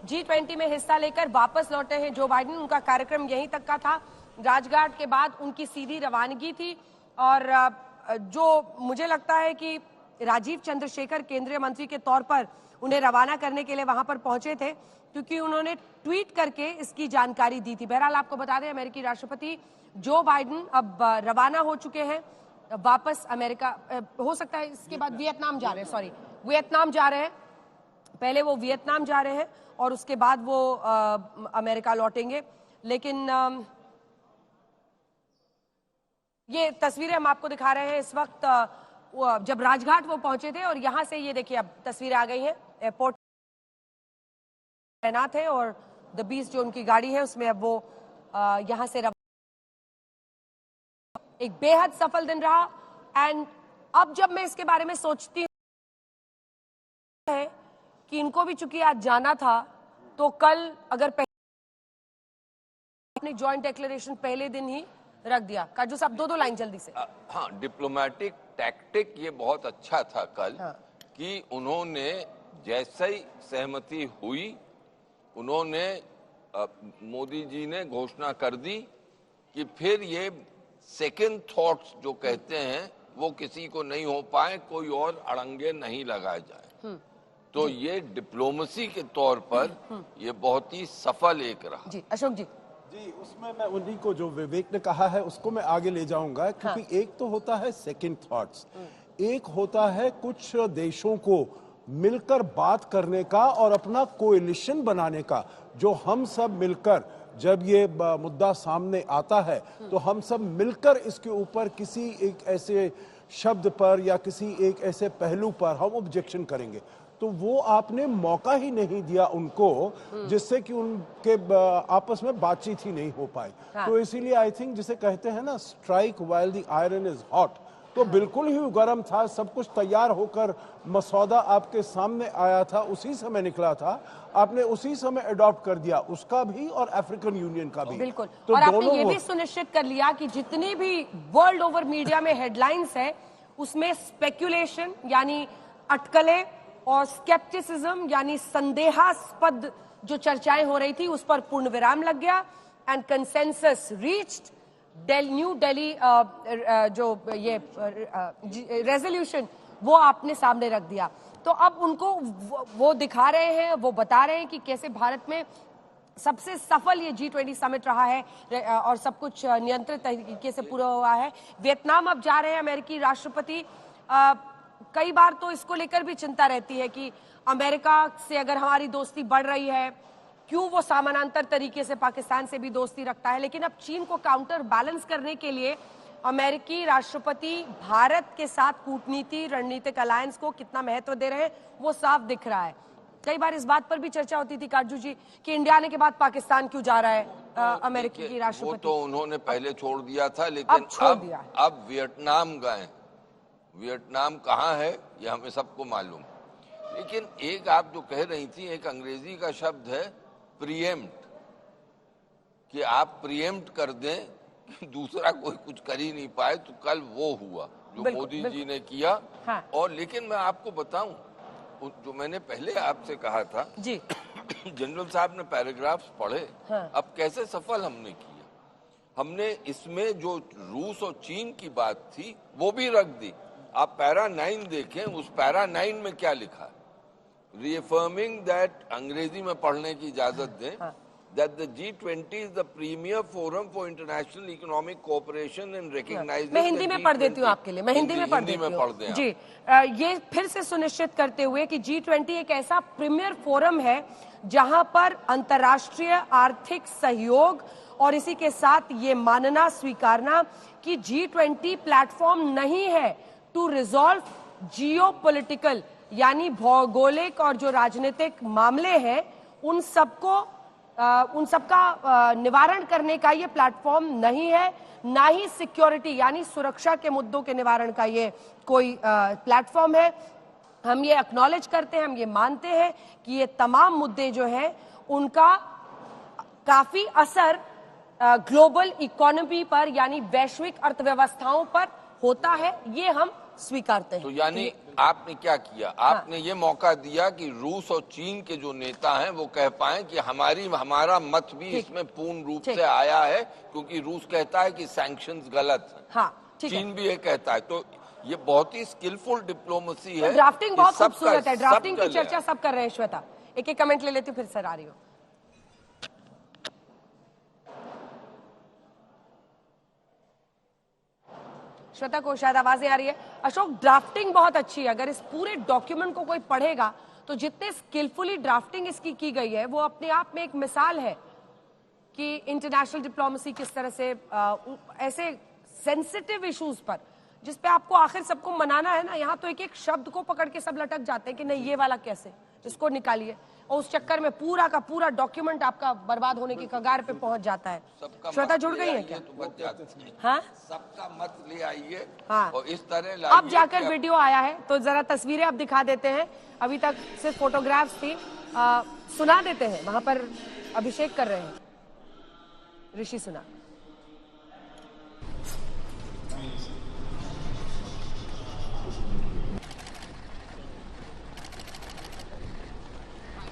G20 में हिस्सा लेकर वापस लौटे हैं जो बाइडेन। उनका कार्यक्रम यहीं तक का था। राजघाट के बाद उनकी सीधी रवानगी थी और जो मुझे लगता है कि राजीव चंद्रशेखर केंद्रीय मंत्री के तौर पर उन्हें रवाना करने के लिए वहां पर पहुंचे थे, क्योंकि उन्होंने ट्वीट करके इसकी जानकारी दी थी। बहरहाल आपको बता दें, अमेरिकी राष्ट्रपति जो बाइडेन अब रवाना हो चुके हैं वापस अमेरिका। हो सकता है इसके बाद वियतनाम जा रहे हैं, वियतनाम जा रहे हैं। पहले वो वियतनाम जा रहे हैं और उसके बाद वो अमेरिका लौटेंगे। लेकिन ये तस्वीरें हम आपको दिखा रहे हैं इस वक्त जब राजघाट वो पहुंचे थे। और यहां से ये देखिए अब तस्वीरें आ गई हैं। एयरपोर्ट तैनात है और द बीस जो उनकी गाड़ी है उसमें अब वो यहां से एक बेहद सफल दिन रहा। एंड अब जब मैं इसके बारे में सोचती हूँ कि इनको भी चूंकि आज जाना था, तो कल अगर अपनी जॉइंट डिक्लेरेशन पहले दिन ही रख दिया। काजू साहब दो लाइन जल्दी से। हाँ, डिप्लोमेटिक टैक्टिक ये बहुत अच्छा था कल। हाँ। कि उन्होंने जैसे ही सहमति हुई, उन्होंने मोदी जी ने घोषणा कर दी कि फिर ये सेकंड थॉट्स जो कहते हैं वो किसी को नहीं हो पाए, कोई और अड़ंगे नहीं लगाए जाए। तो ये डिप्लोमेसी के तौर पर ये बहुत ही सफल एक रहा। जी अशोक जी। जी, उसमें मैं उन्हीं को जो विवेक ने कहा है उसको मैं आगे ले जाऊंगा, क्योंकि हाँ। एक तो होता है सेकंड थॉट्स, एक होता है कुछ देशों को मिलकर बात करने का और अपना कोएलिशन बनाने का। जो हम सब मिलकर जब ये मुद्दा सामने आता है तो हम सब मिलकर इसके ऊपर किसी एक ऐसे शब्द पर या किसी एक ऐसे पहलू पर हम ऑब्जेक्शन करेंगे। तो वो आपने मौका ही नहीं दिया उनको, जिससे कि उनके आपस में बातचीत ही नहीं हो पाई। हाँ। तो इसीलिए आई थिंक जिसे कहते हैं ना, strike while the iron is hot, तो बिल्कुल ही गर्म था। सब कुछ तैयार होकर मसौदा आपके सामने आया था, उसी समय निकला था, आपने उसी समय अडॉप्ट कर दिया, उसका भी और अफ्रीकन यूनियन का भी। बिल्कुल। तो और आपने ये भी सुनिश्चित कर लिया कि जितनी भी वर्ल्ड ओवर मीडिया में हेडलाइंस है उसमें स्पेक्यूलेशन यानी अटकलें और स्केप्टिसिज्म यानी संदेहास्पद जो चर्चाएं हो रही थी उस पर पूर्ण विराम लग गया। And consensus reached. New Delhi जो ये रेजोल्यूशन वो आपने सामने रख दिया। तो अब उनको वो दिखा रहे हैं, वो बता रहे हैं कि कैसे भारत में सबसे सफल ये G20 समिट रहा है और सब कुछ नियंत्रित तरीके से पूरा हुआ है। वियतनाम अब जा रहे हैं अमेरिकी राष्ट्रपति। कई बार तो इसको लेकर भी चिंता रहती है कि अमेरिका से अगर हमारी दोस्ती बढ़ रही है, क्यों वो समानांतर तरीके से पाकिस्तान से भी दोस्ती रखता है। लेकिन अब चीन को काउंटर बैलेंस करने के लिए अमेरिकी राष्ट्रपति भारत के साथ कूटनीति रणनीतिक अलायंस को कितना महत्व दे रहे हैं वो साफ दिख रहा है। कई बार इस बात पर भी चर्चा होती थी काजू जी कि इंडिया आने के बाद पाकिस्तान क्यों जा रहा है अमेरिकी की राष्ट्रपति। वो तो उन्होंने पहले छोड़ दिया था, लेकिन अब वियतनाम गए। वियतनाम कहाँ है ये हमें सबको मालूम। लेकिन एक आप जो कह रही थी, एक अंग्रेजी का शब्द है प्रीएम्प्ट, कि आप प्रीएम्प्ट कर दें कि दूसरा कोई कुछ कर ही नहीं पाए। तो कल वो हुआ जो मोदी जी ने किया। हाँ। और लेकिन मैं आपको बताऊं, जो मैंने पहले आपसे कहा था जी जनरल साहब ने पैराग्राफ्स पढ़े। हाँ। अब कैसे सफल हमने किया। हमने इसमें जो रूस और चीन की बात थी वो भी रख दी। आप पैरा 9 देखें, उस पैरा 9 में क्या लिखा है। रिएफर्मिंग दैट, अंग्रेजी में पढ़ने की इजाजत दें, that the G20 is the premier forum for international economic cooperation and recognizing। मैं हिंदी में पढ़ देती हूँ आपके लिए, मैं हिंदी में पढ़ देती हूँ जी। ये फिर से सुनिश्चित करते हुए कि G20 एक ऐसा प्रीमियर फोरम है जहां पर अंतर्राष्ट्रीय आर्थिक सहयोग और इसी के साथ ये मानना स्वीकारना कि G20 प्लेटफॉर्म नहीं है टू रिजॉल्व जियोपॉलिटिकल यानी भौगोलिक और जो राजनीतिक मामले हैं उन सबका निवारण करने का ये प्लेटफॉर्म नहीं है, ना ही सिक्योरिटी यानी सुरक्षा के मुद्दों के निवारण का ये कोई प्लेटफॉर्म है। हम ये एक्नॉलेज करते हैं, हम ये मानते हैं कि ये तमाम मुद्दे जो हैं उनका काफी असर ग्लोबल इकोनॉमी पर यानी वैश्विक अर्थव्यवस्थाओं पर होता है, ये हम स्वीकारते हैं। तो यानी आपने क्या किया, आपने ये मौका दिया कि रूस और चीन के जो नेता हैं वो कह पाए कि हमारा मत भी इसमें पूर्ण रूप से आया है, क्योंकि रूस कहता है कि सैंक्शंस गलत हैं। हाँ, चीन भी ये कहता है। तो ये बहुत ही स्किलफुल डिप्लोमेसी है। ड्राफ्टिंग बहुत खूबसूरत है, ड्राफ्टिंग की सब चर्चा सब कर रहे हैं। श्वेता, एक एक कमेंट ले लेती हूँ, फिर सर आ रही हो। श्वेता को शायद आवाजें आ रही है। अशोक, ड्राफ्टिंग बहुत अच्छी है। अगर इस पूरे डॉक्यूमेंट को कोई पढ़ेगा तो जितने स्किलफुली ड्राफ्टिंग इसकी की गई है वो अपने आप में एक मिसाल है कि इंटरनेशनल डिप्लोमेसी किस तरह से ऐसे सेंसिटिव इश्यूज पर, जिस पे आपको आखिर सबको मनाना है ना, यहाँ तो एक एक शब्द को पकड़ के सब लटक जाते हैं कि नहीं ये वाला कैसे, इसको निकालिए, और उस चक्कर में पूरा का पूरा डॉक्यूमेंट आपका बर्बाद होने की कगार पे पहुंच जाता है। श्वेता जुड़ गई है क्या? हाँ, सबका मत ले आइए। हाँ, और इस तरह अब जाकर वीडियो आया है तो जरा तस्वीरें अब दिखा देते हैं। अभी तक सिर्फ फोटोग्राफ्स थी। सुना देते हैं, वहां पर अभिषेक कर रहे हैं, ऋषि सुना।